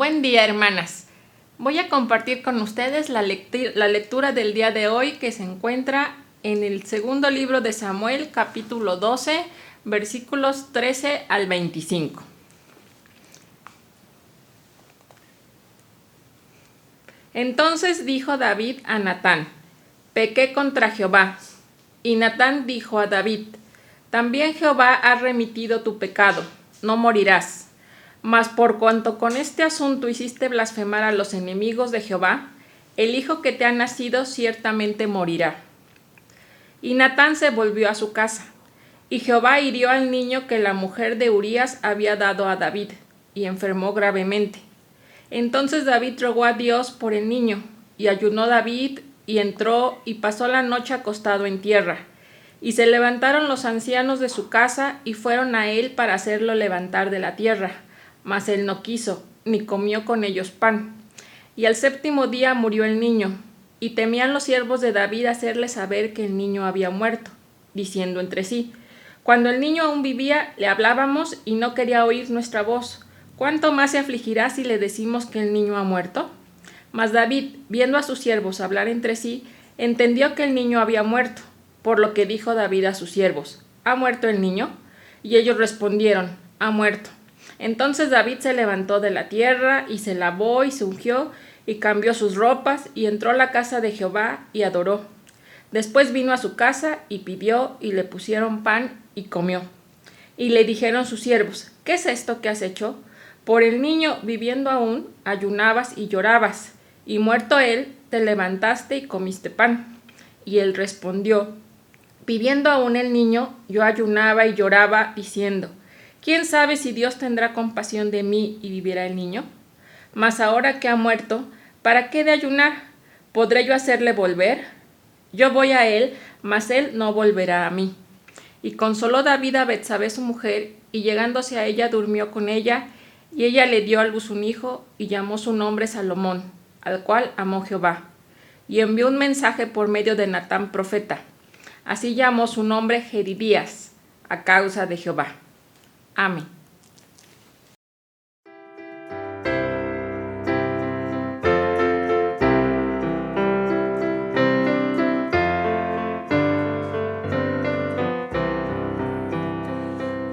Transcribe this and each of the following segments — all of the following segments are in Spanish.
Buen día, hermanas. Voy a compartir con ustedes la lectura del día de hoy, que se encuentra en el segundo libro de Samuel, capítulo 12, versículos 13 al 25. Entonces dijo David a Natán: pequé contra Jehová. Y Natán dijo a David: también Jehová ha remitido tu pecado, no morirás. Mas por cuanto con este asunto hiciste blasfemar a los enemigos de Jehová, el hijo que te ha nacido ciertamente morirá. Y Natán se volvió a su casa, y Jehová hirió al niño que la mujer de Urías había dado a David, y enfermó gravemente. Entonces David rogó a Dios por el niño, y ayunó David, y entró y pasó la noche acostado en tierra. Y se levantaron los ancianos de su casa, y fueron a él para hacerlo levantar de la tierra. Mas él no quiso, ni comió con ellos pan. Y al séptimo día murió el niño, y temían los siervos de David hacerle saber que el niño había muerto, diciendo entre sí: cuando el niño aún vivía, le hablábamos y no quería oír nuestra voz. ¿Cuánto más se afligirá si le decimos que el niño ha muerto? Mas David, viendo a sus siervos hablar entre sí, entendió que el niño había muerto, por lo que dijo David a sus siervos: ¿ha muerto el niño? Y ellos respondieron: ha muerto. Entonces David se levantó de la tierra, y se lavó, y se ungió, y cambió sus ropas, y entró a la casa de Jehová, y adoró. Después vino a su casa, y pidió, y le pusieron pan, y comió. Y le dijeron sus siervos: ¿qué es esto que has hecho? Por el niño, viviendo aún, ayunabas y llorabas, y muerto él, te levantaste y comiste pan. Y él respondió: viviendo aún el niño, yo ayunaba y lloraba, diciendo: ¿quién sabe si Dios tendrá compasión de mí y vivirá el niño? Mas ahora que ha muerto, ¿para qué de ayunar? ¿Podré yo hacerle volver? Yo voy a él, mas él no volverá a mí. Y consoló David a Betsabé su mujer, y llegándose a ella durmió con ella, y ella le dio a luz un hijo, y llamó su nombre Salomón, al cual amó Jehová. Y envió un mensaje por medio de Natán profeta. Así llamó su nombre Jedidías, a causa de Jehová. Amén.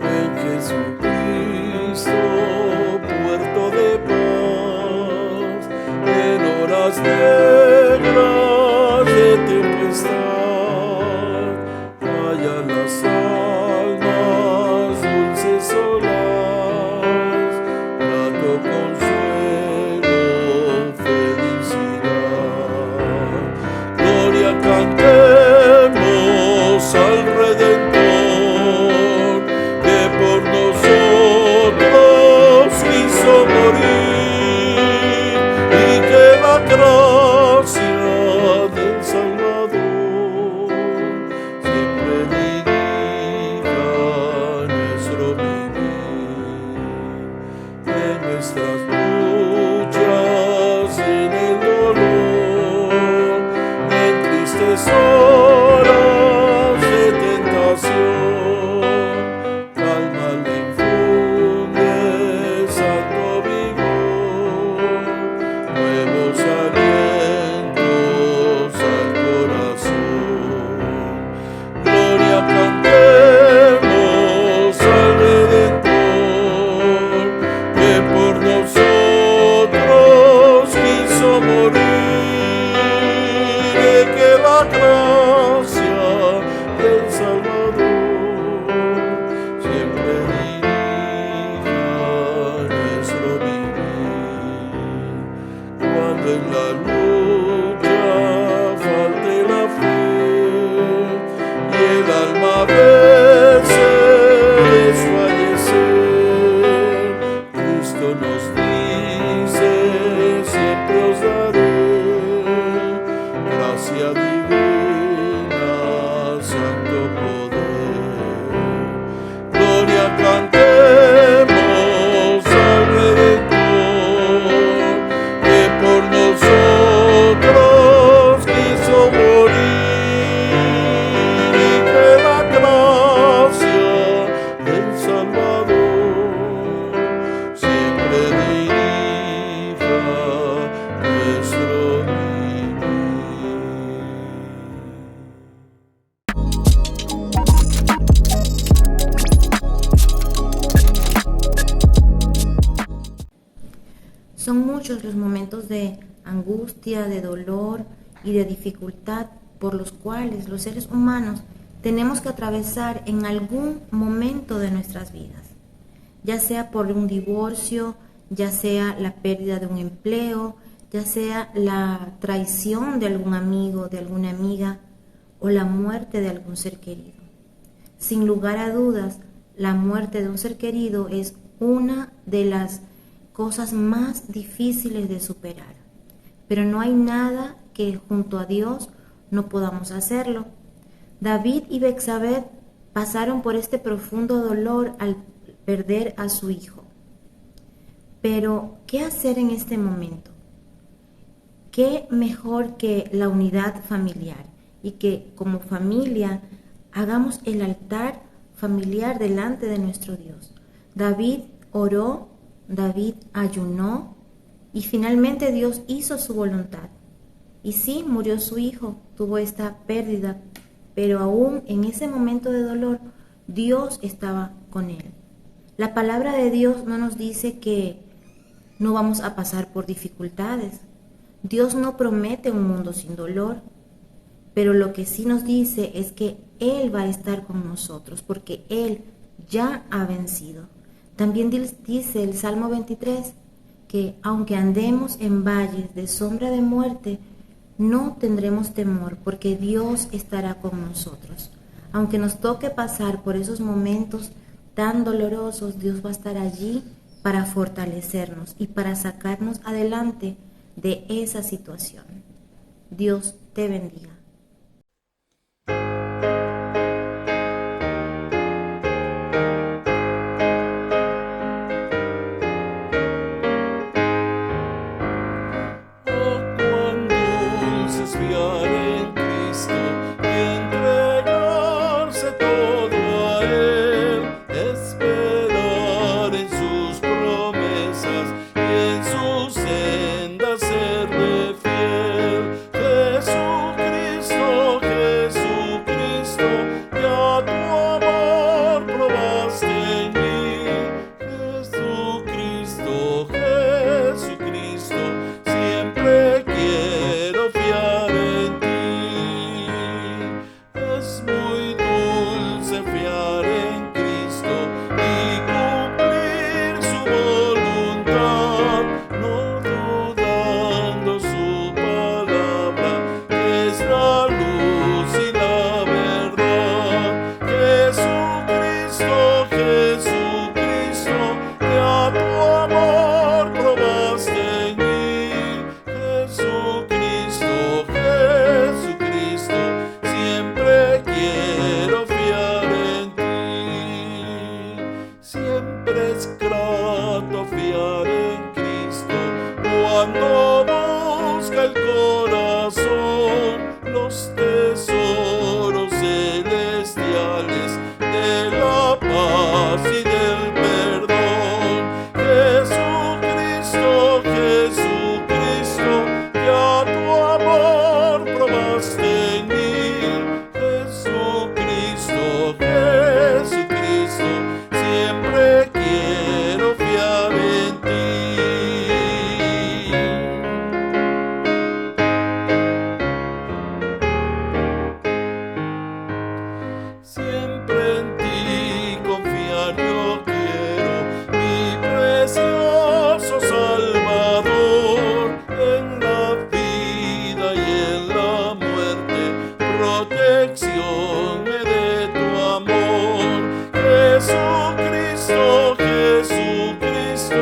En Jesucristo, puerto de paz, en horas negras de tempestad, hallan las almas dulces olas, grato consuelo, felicidad. Gloria cantemos al Redentor, que por nosotros quiso morir, y que la gracia del Salvador siempre dirija nuestro vivir. En nuestras luchas, en el dolor, en tristes horas de tentación, calma le infunde santo vigor, nuevos alientos al corazón. Gloria cantemos al Redentor, que por nosotros quiso morir, y que la gracia Son muchos los momentos de angustia, de dolor y de dificultad por los cuales los seres humanos tenemos que atravesar en algún momento de nuestras vidas, ya sea por un divorcio, ya sea la pérdida de un empleo, ya sea la traición de algún amigo, de alguna amiga, o la muerte de algún ser querido. Sin lugar a dudas, la muerte de un ser querido es una de las cosas más difíciles de superar, pero no hay nada que junto a Dios no podamos hacerlo. David y Betsabé pasaron por este profundo dolor al perder a su hijo. Pero, ¿qué hacer en este momento? ¿Qué mejor que la unidad familiar? Y que como familia hagamos el altar familiar delante de nuestro Dios. David oró, David ayunó y finalmente Dios hizo su voluntad. Y sí, murió su hijo, tuvo esta pérdida, pero aún en ese momento de dolor, Dios estaba con él. La palabra de Dios no nos dice que no vamos a pasar por dificultades. Dios no promete un mundo sin dolor, pero lo que sí nos dice es que Él va a estar con nosotros, porque Él ya ha vencido. También dice el Salmo 23 que aunque andemos en valles de sombra de muerte, no tendremos temor, porque Dios estará con nosotros. Aunque nos toque pasar por esos momentos tan dolorosos, Dios va a estar allí para fortalecernos y para sacarnos adelante de esa situación. Dios te bendiga. Oh, cuán dulce es fiar en Cristo y entregarse todo a Él, esperar en sus promesas y en sus sendas serle fiel. Jesucristo, Jesucristo, ya tu amor probaste en mí. Jesucristo, Jesucristo, siempre quiero fiar en ti. Es muy dulce fiar en Cristo y cumplir su voluntad, no dudando su palabra, que es la luz y la verdad. Jesucristo, Jesucristo, ya tu amor probaste en mí. Jesucristo, Jesucristo, siempre quiero fiar en ti. Siempre es grato fiar en Cristo cuando busca el corazón los tesoros celestiales de la paz y del perdón. Jesucristo, Jesucristo, ya tu amor probaste en mí. Jesucristo, Jesucristo, siempre quiero fiar en ti. Siempre en ti confiar yo quiero, mi precioso Salvador. En la vida y en la muerte, protección me dé tu amor. Jesucristo, Jesucristo,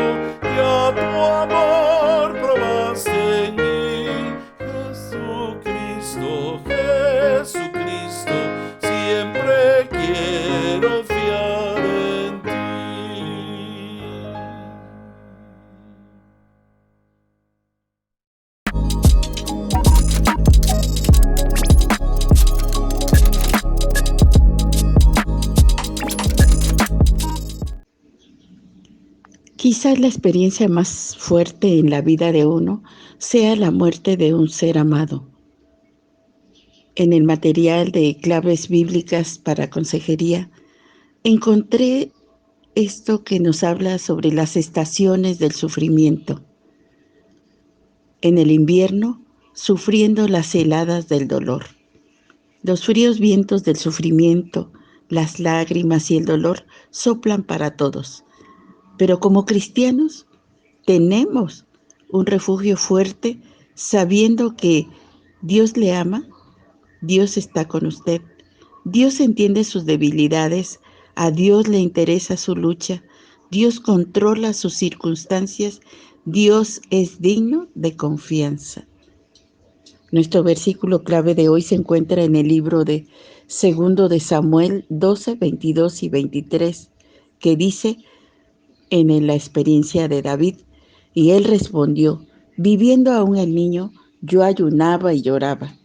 ya tu amor probaste en mí. Jesucristo, Jesucristo, siempre quiero fiar en ti. Quizás la experiencia más fuerte en la vida de uno sea la muerte de un ser amado. En el material de claves bíblicas para consejería, encontré esto que nos habla sobre las estaciones del sufrimiento. en el invierno, sufriendo las heladas del dolor. Los fríos vientos del sufrimiento, las lágrimas y el dolor soplan para todos. Pero como cristianos tenemos un refugio fuerte sabiendo que Dios le ama, Dios está con usted, Dios entiende sus debilidades, a Dios le interesa su lucha, Dios controla sus circunstancias, Dios es digno de confianza. Nuestro versículo clave de hoy se encuentra en el libro de 2 de Samuel 12, 22 y 23, que dice en la experiencia de David, y él respondió, viviendo aún el niño, yo ayunaba y lloraba,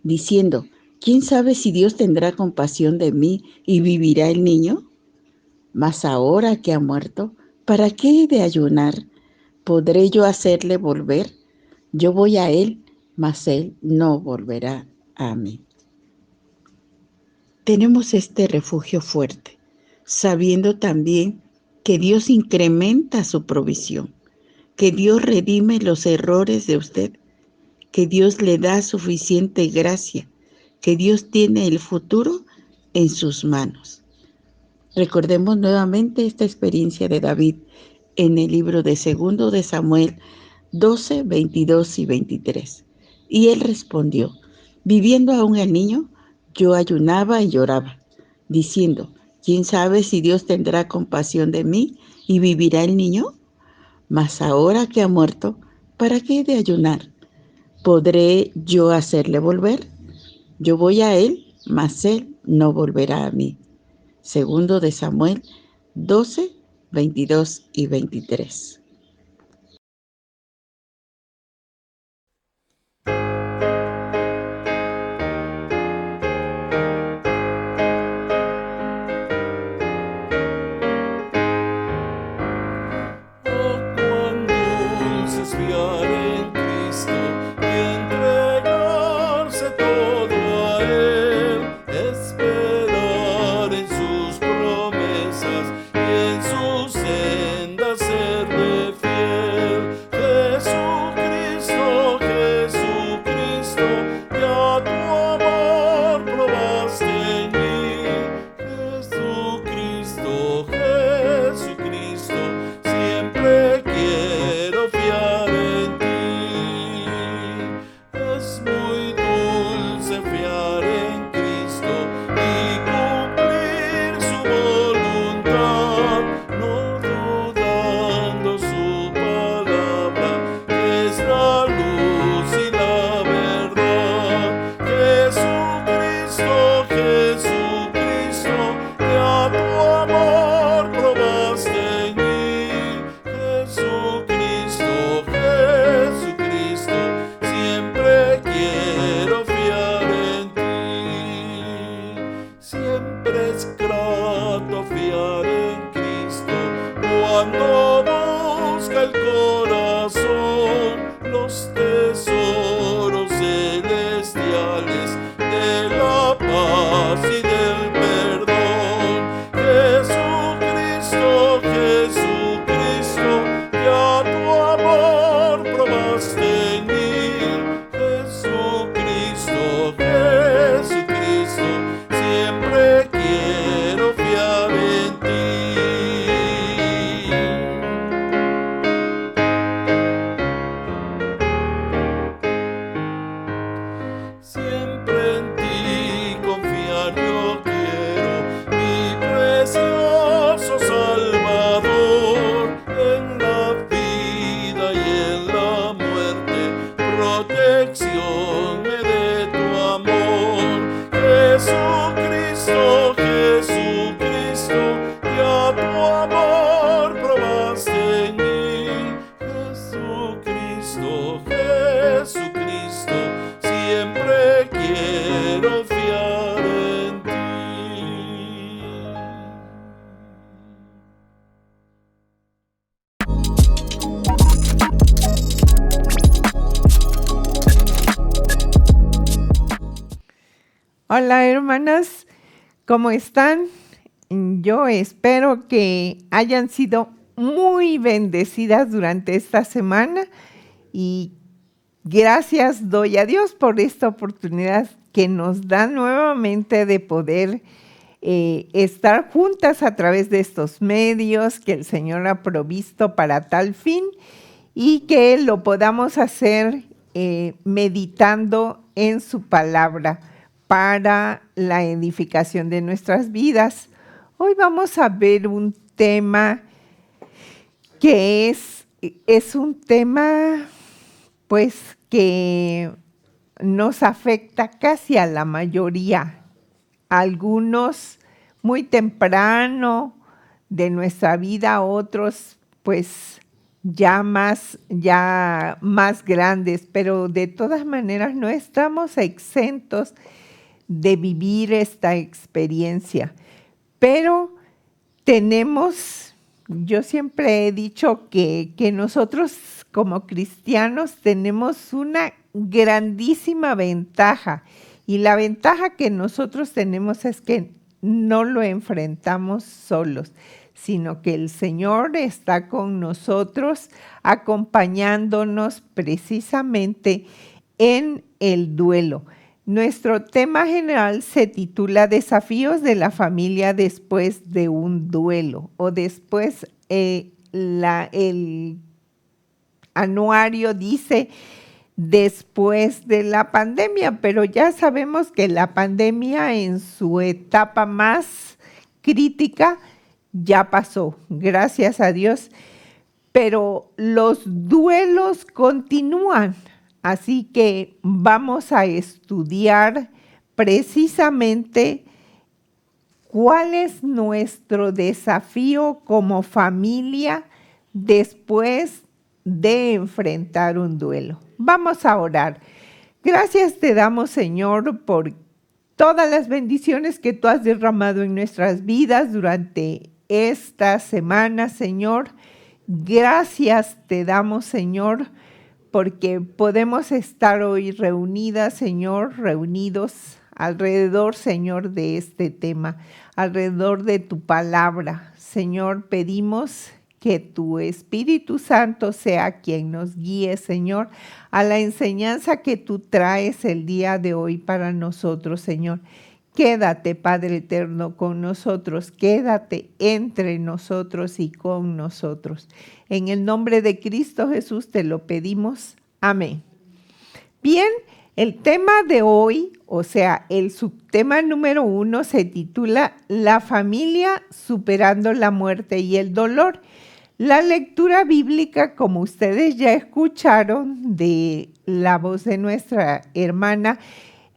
diciendo, ¿quién sabe si Dios tendrá compasión de mí y vivirá el niño? Mas ahora que ha muerto, ¿para qué he de ayunar? ¿Podré yo hacerle volver? Yo voy a él, mas él no volverá a mí. Tenemos este refugio fuerte, sabiendo también que Dios incrementa su provisión, que Dios redime los errores de usted, que Dios le da suficiente gracia, que Dios tiene el futuro en sus manos. Recordemos nuevamente esta experiencia de David en el libro de 2 de Samuel 12, 22 y 23. Y él respondió, viviendo aún el niño, yo ayunaba y lloraba, diciendo, ¿quién sabe si Dios tendrá compasión de mí y vivirá el niño? Mas ahora que ha muerto, ¿para qué he de ayunar? ¿Podré yo hacerle volver? Yo voy a él, mas él no volverá a mí. 2 de Samuel 12, 22 y 23. Oh, cuán dulce es fiar en Cristo y entregarse todo a Él, esperar en sus promesas y en sus sendas serle fiel. Jesucristo, Jesucristo, ya tu amor probaste en mí. Jesucristo, Jesucristo, siempre quiero fiar en ti. Es muy dulce fiar en Cristo y cumplir su voluntad, no dudando su palabra, que es la luz y la verdad. Jesucristo, Jesucristo, ya tu amor probaste en mí. Jesucristo, Jesucristo, siempre quiero fiar en ti. Siempre es grato fiar en Cristo cuando busca el corazón los tesoros celestiales de la paz y del perdón. Jesucristo, Jesucristo, ya tu amor probaste en mí. Jesucristo, Jesucristo, siempre quiero fiar en ti. Siempre en ti confiar yo quiero, mi precioso Salvador, en la vida y en la muerte, protección me dé tu amor. Jesucristo, Jesucristo, ya tu amor probaste en mí. Jesucristo, Jesucristo, siempre quiero fiar en ti. Hola hermanas, ¿cómo están? Yo espero que hayan sido muy bendecidas durante esta semana y Gracias doy a Dios por esta oportunidad que nos da nuevamente de poder estar juntas a través de estos medios que el Señor ha provisto para tal fin y que lo podamos hacer meditando en su palabra para la edificación de nuestras vidas. Hoy vamos a ver un tema que es un tema pues que nos afecta casi a la mayoría, algunos muy temprano de nuestra vida, otros pues ya más grandes, pero de todas maneras no estamos exentos de vivir esta experiencia. Pero yo siempre he dicho que nosotros como cristianos tenemos una grandísima ventaja, y la ventaja que nosotros tenemos es que no lo enfrentamos solos, sino que el Señor está con nosotros, acompañándonos precisamente en el duelo. Nuestro tema general se titula Desafíos de la familia después de un duelo, o después el anuario dice después de la pandemia, pero ya sabemos que la pandemia en su etapa más crítica ya pasó, gracias a Dios, pero los duelos continúan. Así que vamos a estudiar precisamente cuál es nuestro desafío como familia después de enfrentar un duelo. Vamos a orar. Gracias te damos, Señor, por todas las bendiciones que tú has derramado en nuestras vidas durante esta semana, Señor. Gracias te damos, Señor, porque podemos estar hoy reunidas, Señor, reunidos alrededor, Señor, de este tema, alrededor de tu palabra. Señor, pedimos que tu Espíritu Santo sea quien nos guíe, Señor, a la enseñanza que tú traes el día de hoy para nosotros, Señor. Quédate, Padre eterno, con nosotros, quédate entre nosotros y con nosotros. En el nombre de Cristo Jesús te lo pedimos. Amén. Bien, el tema de hoy, o sea, el subtema número 1 se titula La familia superando la muerte y el dolor. La lectura bíblica, como ustedes ya escucharon de la voz de nuestra hermana,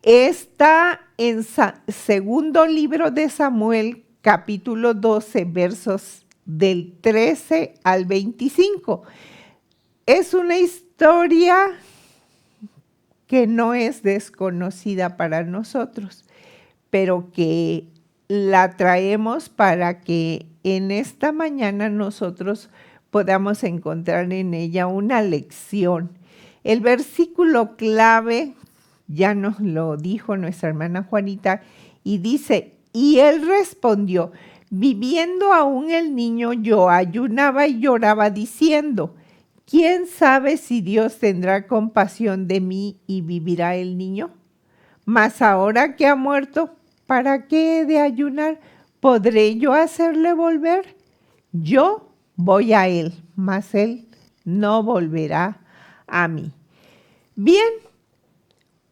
está en segundo libro de Samuel, capítulo 12, versos del 13 al 25. Es una historia que no es desconocida para nosotros, pero que la traemos para que en esta mañana nosotros podamos encontrar en ella una lección. El versículo clave ya nos lo dijo nuestra hermana Juanita y dice, y él respondió, viviendo aún el niño, yo ayunaba y lloraba diciendo, ¿quién sabe si Dios tendrá compasión de mí y vivirá el niño? Mas ahora que ha muerto, ¿para qué he de ayunar? ¿Podré yo hacerle volver? Yo voy a él, mas él no volverá a mí. Bien,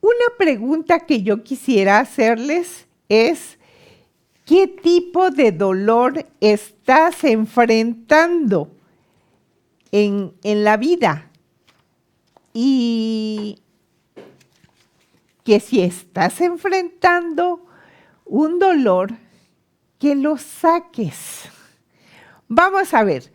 una pregunta que yo quisiera hacerles es, ¿qué tipo de dolor estás enfrentando en la vida? Y que si estás enfrentando un dolor, que lo saques. Vamos a ver.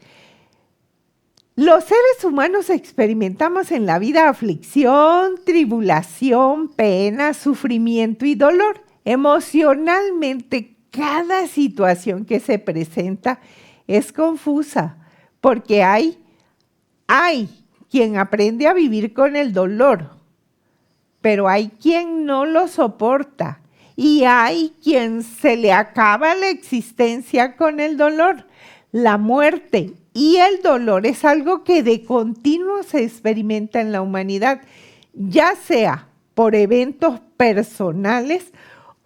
Los seres humanos experimentamos en la vida aflicción, tribulación, pena, sufrimiento y dolor. Emocionalmente, cada situación que se presenta es confusa, porque hay quien aprende a vivir con el dolor, pero hay quien no lo soporta y hay quien se le acaba la existencia con el dolor. La muerte y el dolor es algo que de continuo se experimenta en la humanidad. ya sea por eventos personales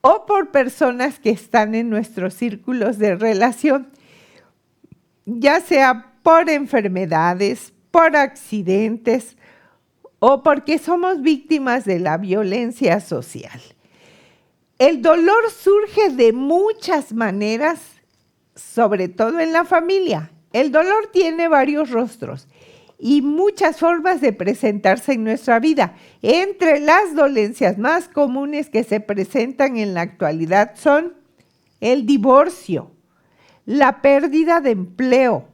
o por personas que están en nuestros círculos de relación, ya sea por enfermedades, por accidentes o porque somos víctimas de la violencia social. El dolor surge de muchas maneras, sobre todo en la familia. El dolor tiene varios rostros y muchas formas de presentarse en nuestra vida. Entre las dolencias más comunes que se presentan en la actualidad son el divorcio, la pérdida de empleo,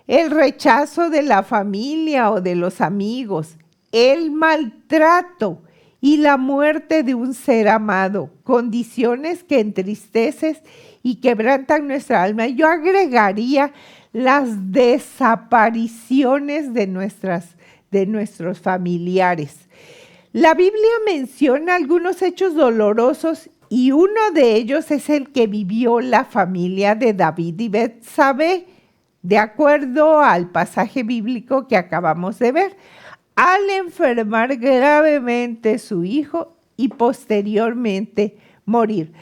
el rechazo de la familia o de los amigos, el maltrato y la muerte de un ser amado, condiciones que entristecen y quebrantan nuestra alma. Yo agregaría las desapariciones de nuestros familiares. La Biblia menciona algunos hechos dolorosos y uno de ellos es el que vivió la familia de David y Betsabé, de acuerdo al pasaje bíblico que acabamos de ver, al enfermar gravemente su hijo y posteriormente morir.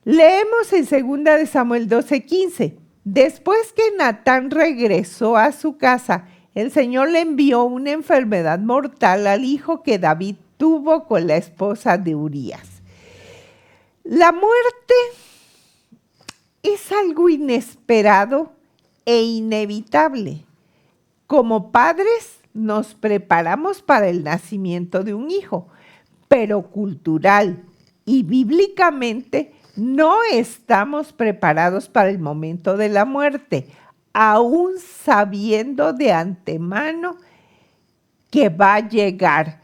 Leemos en 2 de Samuel 12:15. Después que Natán regresó a su casa, el Señor le envió una enfermedad mortal al hijo que David tuvo con la esposa de Urías. La muerte es algo inesperado e inevitable. Como padres nos preparamos para el nacimiento de un hijo, pero cultural y bíblicamente no estamos preparados para el momento de la muerte, aún sabiendo de antemano que va a llegar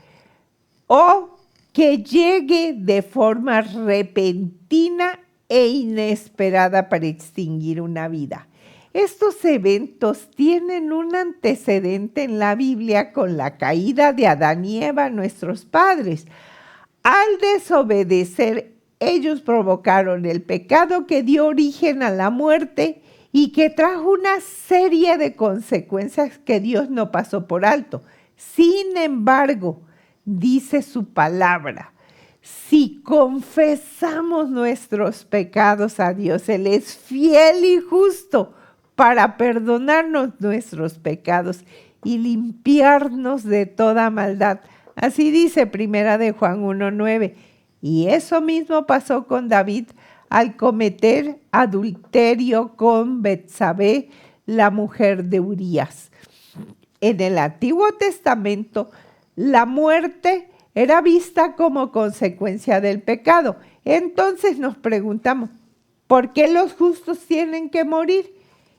o que llegue de forma repentina e inesperada para extinguir una vida. Estos eventos tienen un antecedente en la Biblia con la caída de Adán y Eva, nuestros padres. Al desobedecer, ellos provocaron el pecado que dio origen a la muerte y que trajo una serie de consecuencias que Dios no pasó por alto. Sin embargo, dice su palabra, si confesamos nuestros pecados a Dios, Él es fiel y justo para perdonarnos nuestros pecados y limpiarnos de toda maldad. Así dice 1 de Juan 1:9. Y eso mismo pasó con David al cometer adulterio con Betsabé, la mujer de Urías. En el Antiguo Testamento, la muerte era vista como consecuencia del pecado. Entonces nos preguntamos, ¿por qué los justos tienen que morir?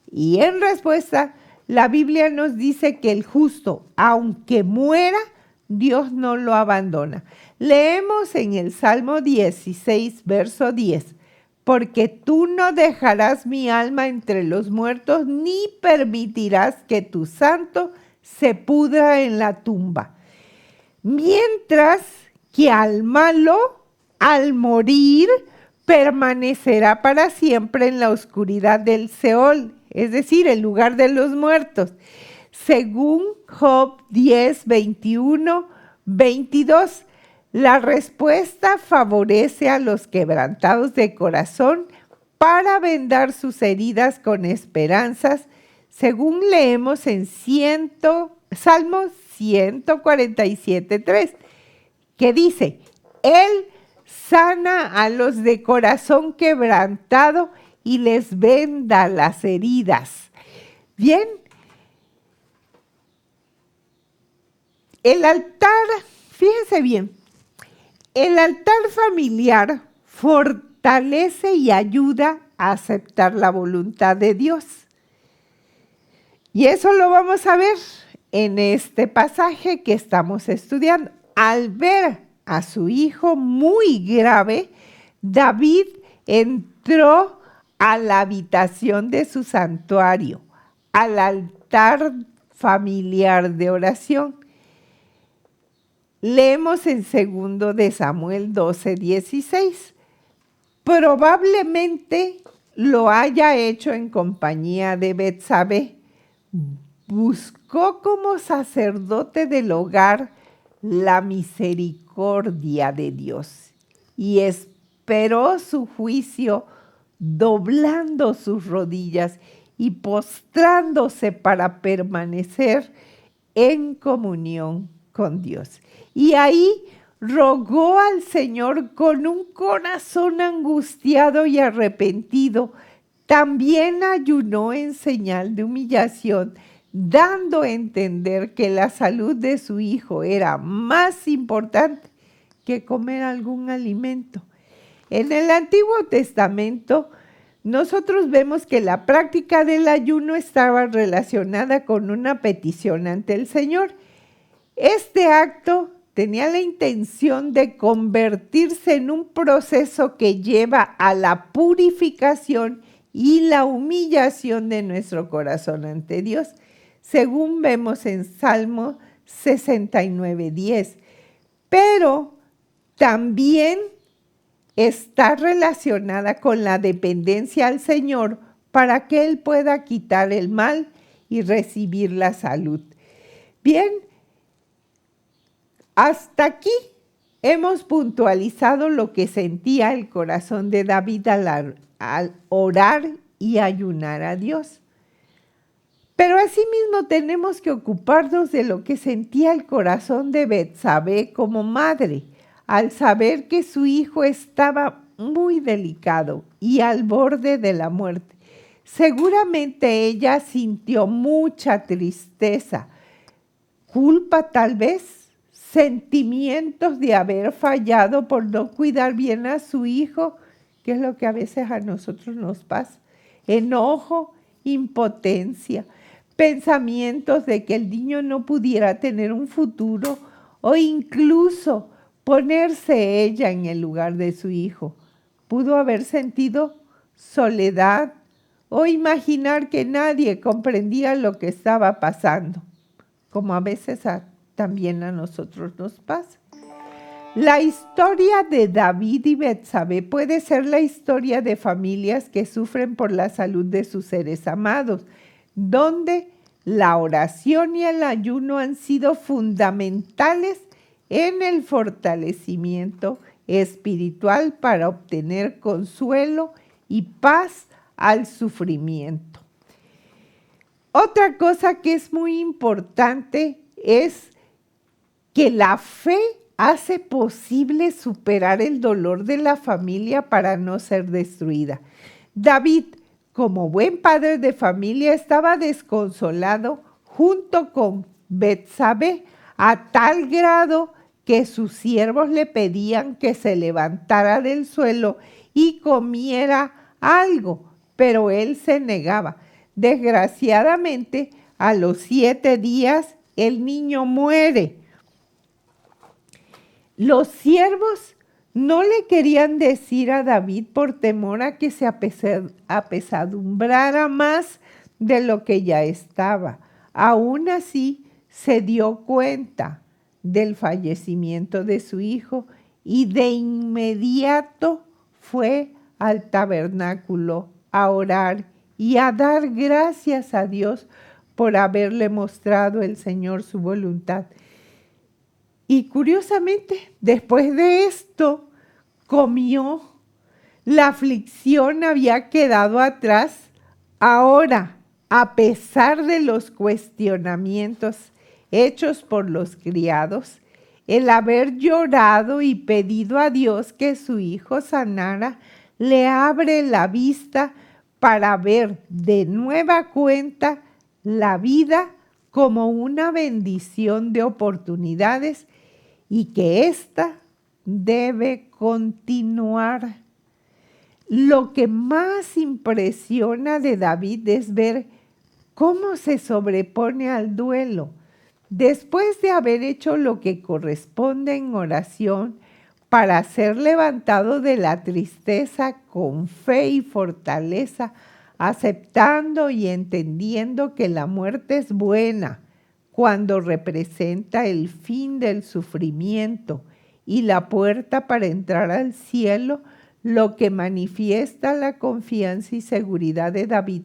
Y en respuesta, la Biblia nos dice que el justo, aunque muera, Dios no lo abandona. Leemos en el Salmo 16, verso 10. Porque tú no dejarás mi alma entre los muertos, ni permitirás que tu santo se pudra en la tumba. Mientras que al malo, al morir, permanecerá para siempre en la oscuridad del Seol, es decir, el lugar de los muertos. Según Job 10, 21, 22, la respuesta favorece a los quebrantados de corazón para vendar sus heridas con esperanzas, según leemos en Salmo 147, 3, que dice, Él sana a los de corazón quebrantado y les venda las heridas. Bien, el altar, fíjense bien, el altar familiar fortalece y ayuda a aceptar la voluntad de Dios. Y eso lo vamos a ver en este pasaje que estamos estudiando. Al ver a su hijo muy grave, David entró a la habitación de su santuario, al altar familiar de oración. Leemos en 2 de Samuel 12, 16. Probablemente lo haya hecho en compañía de Betsabé. Buscó como sacerdote del hogar la misericordia de Dios y esperó su juicio doblando sus rodillas y postrándose para permanecer en comunión con Dios. Y ahí rogó al Señor con un corazón angustiado y arrepentido. También ayunó en señal de humillación, dando a entender que la salud de su hijo era más importante que comer algún alimento. En el Antiguo Testamento, nosotros vemos que la práctica del ayuno estaba relacionada con una petición ante el Señor. Este acto tenía la intención de convertirse en un proceso que lleva a la purificación y la humillación de nuestro corazón ante Dios, según vemos en Salmo 69:10. Pero también está relacionada con la dependencia al Señor para que Él pueda quitar el mal y recibir la salud. Bien, hasta aquí hemos puntualizado lo que sentía el corazón de David al orar y ayunar a Dios. Pero asimismo tenemos que ocuparnos de lo que sentía el corazón de Betsabé como madre, al saber que su hijo estaba muy delicado y al borde de la muerte. Seguramente ella sintió mucha tristeza, culpa tal vez, sentimientos de haber fallado por no cuidar bien a su hijo, que es lo que a veces a nosotros nos pasa, enojo, impotencia, pensamientos de que el niño no pudiera tener un futuro o incluso ponerse ella en el lugar de su hijo. Pudo haber sentido soledad o imaginar que nadie comprendía lo que estaba pasando, como a veces también a nosotros nos pasa. La historia de David y Betsabé puede ser la historia de familias que sufren por la salud de sus seres amados, donde la oración y el ayuno han sido fundamentales en el fortalecimiento espiritual para obtener consuelo y paz al sufrimiento. Otra cosa que es muy importante es que la fe hace posible superar el dolor de la familia para no ser destruida. David, como buen padre de familia, estaba desconsolado junto con Betsabé a tal grado que sus siervos le pedían que se levantara del suelo y comiera algo, pero él se negaba. Desgraciadamente, a los 7 días, el niño muere. Los siervos no le querían decir a David por temor a que se apesadumbrara más de lo que ya estaba. Aún así, se dio cuenta del fallecimiento de su hijo y de inmediato fue al tabernáculo a orar y a dar gracias a Dios por haberle mostrado el Señor su voluntad. Y curiosamente, después de esto, comió. La aflicción había quedado atrás. Ahora, a pesar de los cuestionamientos hechos por los criados, el haber llorado y pedido a Dios que su hijo sanara, le abre la vista para ver de nueva cuenta la vida como una bendición de oportunidades y que ésta debe continuar. Lo que más impresiona de David es ver cómo se sobrepone al duelo. Después de haber hecho lo que corresponde en oración para ser levantado de la tristeza con fe y fortaleza, aceptando y entendiendo que la muerte es buena cuando representa el fin del sufrimiento y la puerta para entrar al cielo, lo que manifiesta la confianza y seguridad de David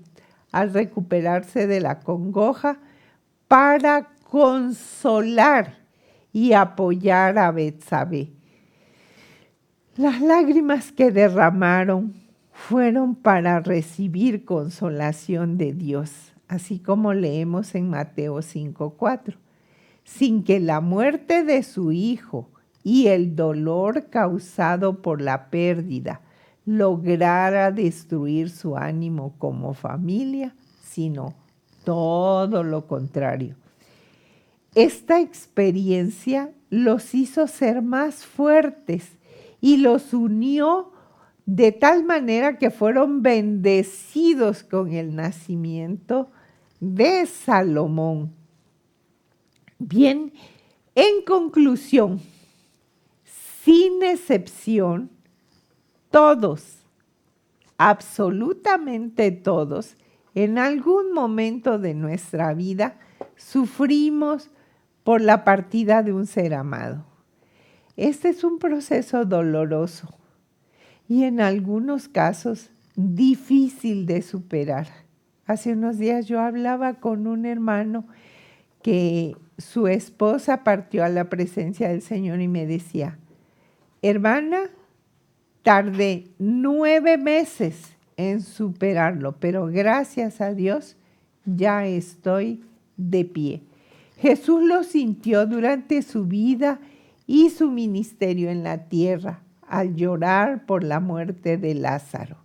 al recuperarse de la congoja para consolar y apoyar a Betsabé. Las lágrimas que derramaron fueron para recibir consolación de Dios, así como leemos en Mateo 5:4. Sin que la muerte de su hijo y el dolor causado por la pérdida lograra destruir su ánimo como familia, sino todo lo contrario. Esta experiencia los hizo ser más fuertes y los unió de tal manera que fueron bendecidos con el nacimiento de Salomón. Bien, en conclusión, sin excepción, todos, absolutamente todos, en algún momento de nuestra vida sufrimos por la partida de un ser amado. Este es un proceso doloroso y en algunos casos difícil de superar. Hace unos días yo hablaba con un hermano que su esposa partió a la presencia del Señor y me decía, hermana, tardé 9 meses en superarlo, pero gracias a Dios ya estoy de pie. Jesús lo sintió durante su vida y su ministerio en la tierra al llorar por la muerte de Lázaro.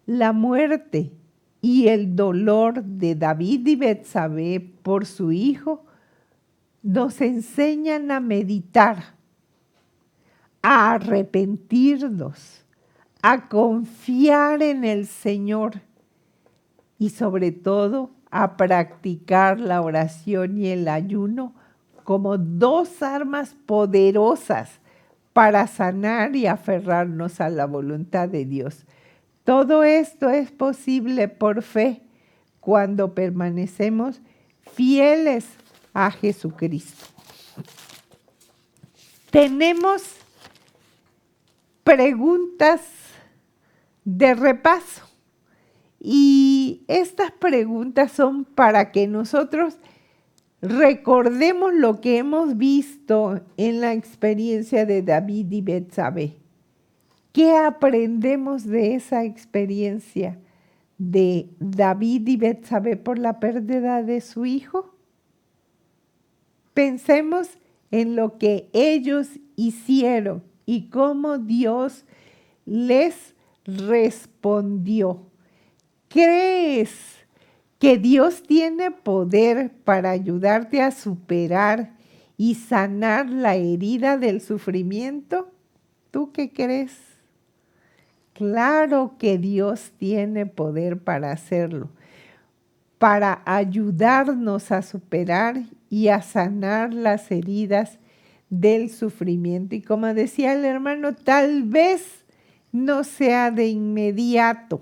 La muerte y el dolor de David y Betsabé por su hijo nos enseñan a meditar, a arrepentirnos, a confiar en el Señor y sobre todo a practicar la oración y el ayuno como 2 armas poderosas para sanar y aferrarnos a la voluntad de Dios. Todo esto es posible por fe cuando permanecemos fieles a Jesucristo. Tenemos preguntas de repaso y estas preguntas son para que nosotros recordemos lo que hemos visto en la experiencia de David y Betsabé. ¿Qué aprendemos de esa experiencia de David y Betsabé por la pérdida de su hijo? Pensemos en lo que ellos hicieron y cómo Dios les respondió. ¿Crees que Dios tiene poder para ayudarte a superar y sanar la herida del sufrimiento? ¿Tú qué crees? Claro que Dios tiene poder para hacerlo, para ayudarnos a superar y a sanar las heridas del sufrimiento. Y como decía el hermano, tal vez no sea de inmediato,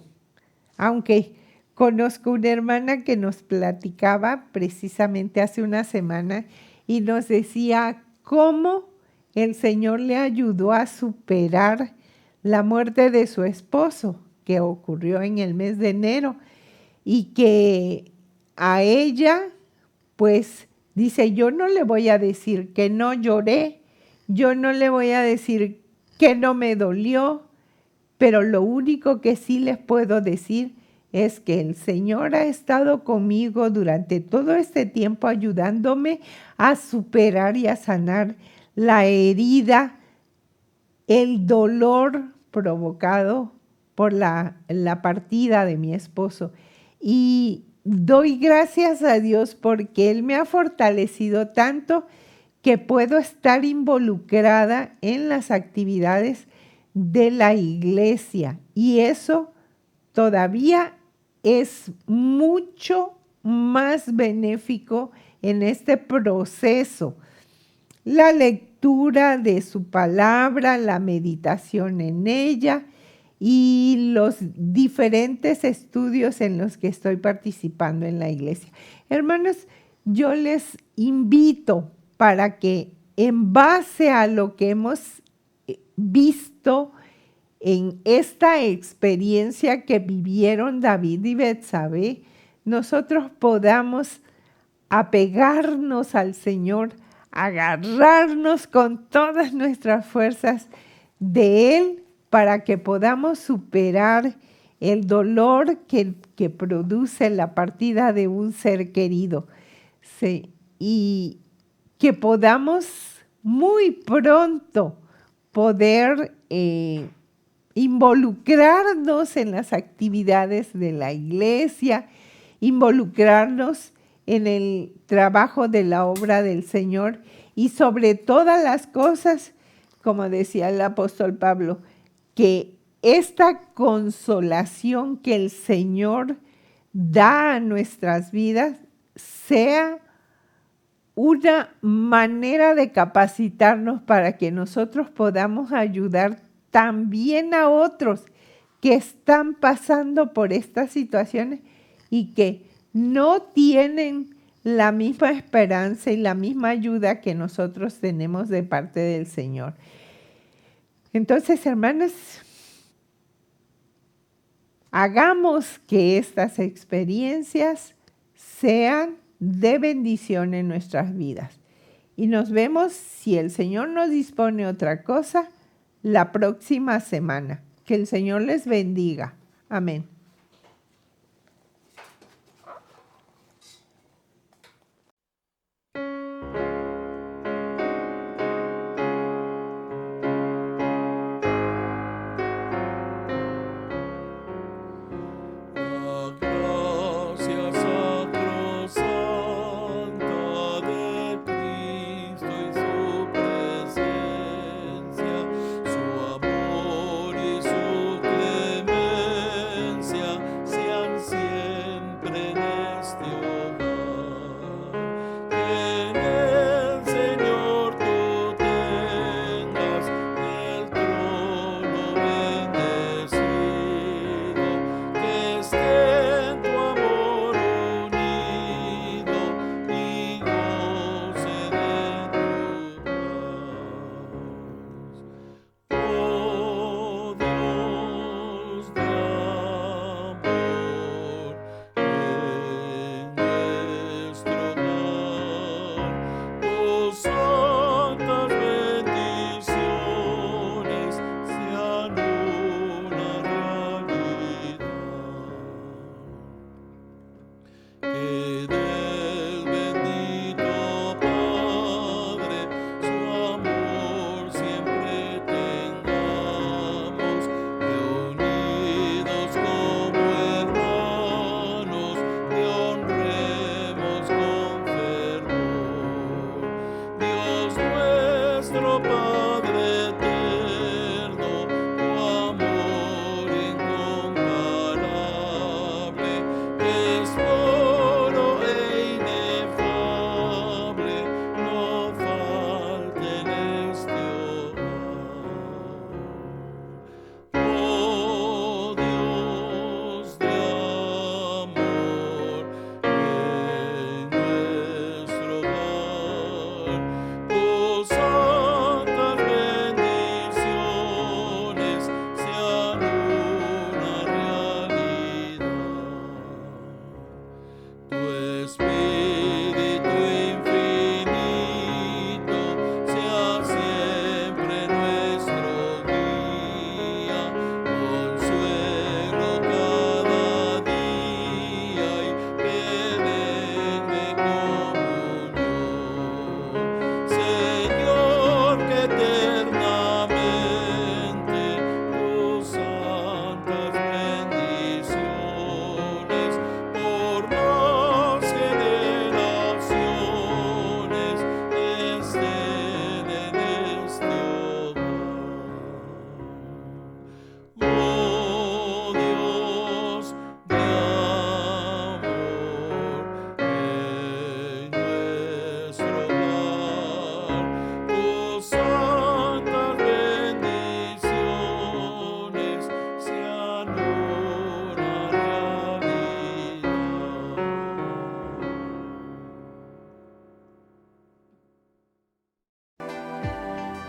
aunque conozco una hermana que nos platicaba precisamente hace una semana y nos decía cómo el Señor le ayudó a superar la muerte de su esposo, que ocurrió en el mes de enero, y que a ella, pues, dice, yo no le voy a decir que no lloré, yo no le voy a decir que no me dolió, pero lo único que sí les puedo decir es que el Señor ha estado conmigo durante todo este tiempo ayudándome a superar y a sanar la herida, el dolor provocado por la partida de mi esposo. Y doy gracias a Dios porque Él me ha fortalecido tanto que puedo estar involucrada en las actividades de la iglesia. Y eso todavía es mucho más benéfico en este proceso. La lectura de su palabra, la meditación en ella y los diferentes estudios en los que estoy participando en la iglesia. Hermanos, yo les invito para que en base a lo que hemos visto en esta experiencia que vivieron David y Betsabé, nosotros podamos apegarnos al Señor, agarrarnos con todas nuestras fuerzas de Él para que podamos superar el dolor que produce la partida de un ser querido. Sí, y que podamos muy pronto poder involucrarnos en las actividades de la iglesia, involucrarnos en el trabajo de la obra del Señor y sobre todas las cosas, como decía el apóstol Pablo, que esta consolación que el Señor da a nuestras vidas sea una manera de capacitarnos para que nosotros podamos ayudar también a otros que están pasando por estas situaciones y que no tienen la misma esperanza y la misma ayuda que nosotros tenemos de parte del Señor. Entonces, hermanas, hagamos que estas experiencias sean de bendición en nuestras vidas. Y nos vemos, si el Señor nos dispone otra cosa, la próxima semana. Que el Señor les bendiga. Amén.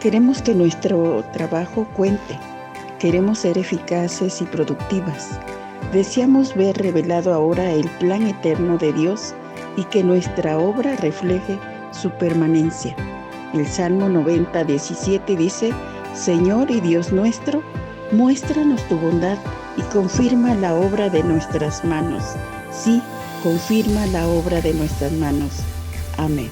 Queremos que nuestro trabajo cuente. Queremos ser eficaces y productivas. Deseamos ver revelado ahora el plan eterno de Dios y que nuestra obra refleje su permanencia. El Salmo 90:17 dice: Señor y Dios nuestro, muéstranos tu bondad y confirma la obra de nuestras manos. Sí, confirma la obra de nuestras manos. Amén.